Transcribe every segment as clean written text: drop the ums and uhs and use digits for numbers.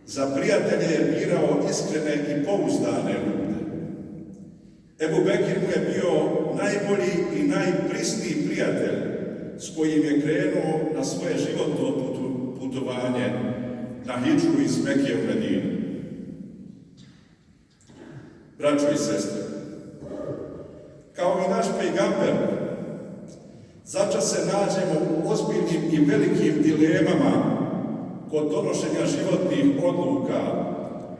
Za prijatelje je birao iskrene i pouzdane ljude. Ebu Bekir mu je bio najbolji i najprisniji prijatelj s kojim je krenuo na svoje životno putovanje na hidžu iz Mekije u Medinu. Braćo i sestre, kao i naš pejgamber, začas se nađemo u ozbiljnim i velikim dilemama kod donošenja životnih odluka,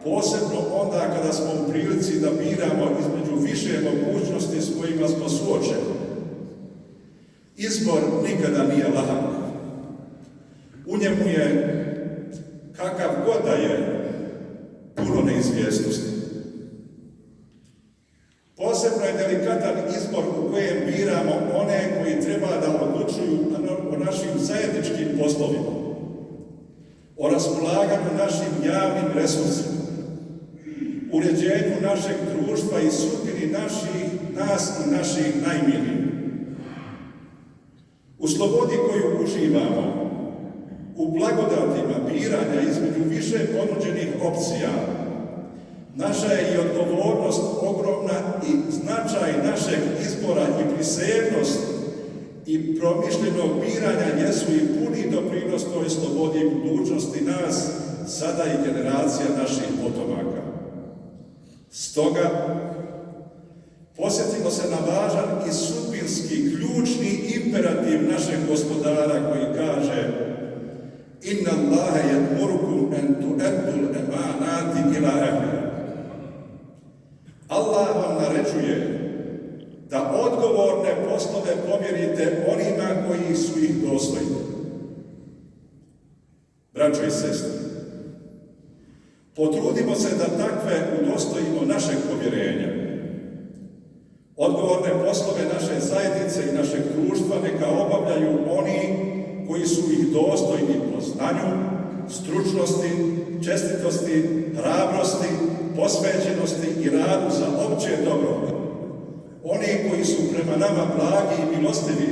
posebno onda kada smo u prilici da biramo između više mogućnosti s kojima smo suočeni. Izbor nikada nije lahak. U njemu je, kakav god da je, puno neizvjesnosti. Posebno je delikatan izbor u kojem biramo one koji treba da odlučuju o našim zajedničkim poslovima, o raspolaganju našim javnim resursima, uređenju našeg društva i sudbini nas i naših najmilijih. U slobodi koju uživamo, u blagodatima biranja između više ponuđenih opcija, naša je i odgovornost ogromna i značaj našeg izbora i prisebnost i promišljenog biranja jesu i puni doprinos toj slobodi i budućnosti nas, sada i generacija naših potomaka. Stoga, posjetimo se na važan i sudbinski, ključni imperativ našeg gospodara koji kaže: Inna Allahe ya'murukum an tu'addul amanati ila ahliha. Allah vam naređuje da odgovorne poslove povjerite onima koji su ih dostojni. Braćo i sestre, potrudimo se da takve udostojimo našeg povjerenja. Odgovorne poslove naše zajednice i našeg društva neka obavljaju oni koji su ih dostojni po znanju, stručnosti, čestitosti, hrabrosti, posvećenosti i radu za opće dobro. Oni koji su prema nama blagi i milostivi,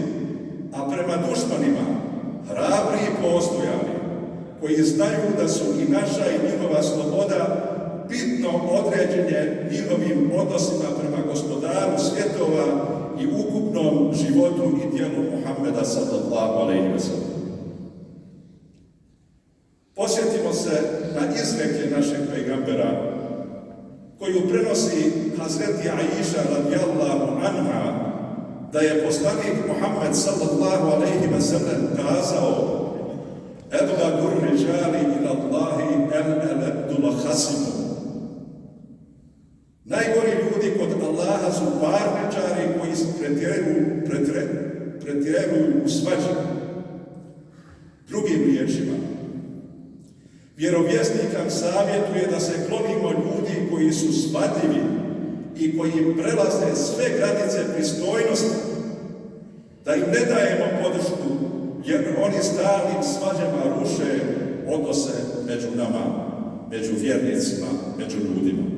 a prema dušmanima hrabri i postojani, koji znaju da su i naša i njihova sloboda bitno određenje njihovim odnosima prema gospodaru svjetova i ukupnom životu i djelu Muhammeda sallallahu alejhi ve sellem. Posjetimo se na izreke našeg pejgambera koju prenosi Hazreti Aisha radijallahu anha, da je poslanik Muhammed sallallahu alejhi ve sellem kazao: Ebgadur riđali ila Allahi el-eledul hasimu. Najgori ljudi kod Allaha su parničari koji pretjeruju u svađi. Drugim riječima, vjerovjesnik nam savjetuje da se klonimo ljudi koji su svatljivi i koji prelaze sve granice pristojnosti, da im ne dajemo podršku, jer oni stalnim svađama ruše odnose među nama, među vjernicima, među ljudima.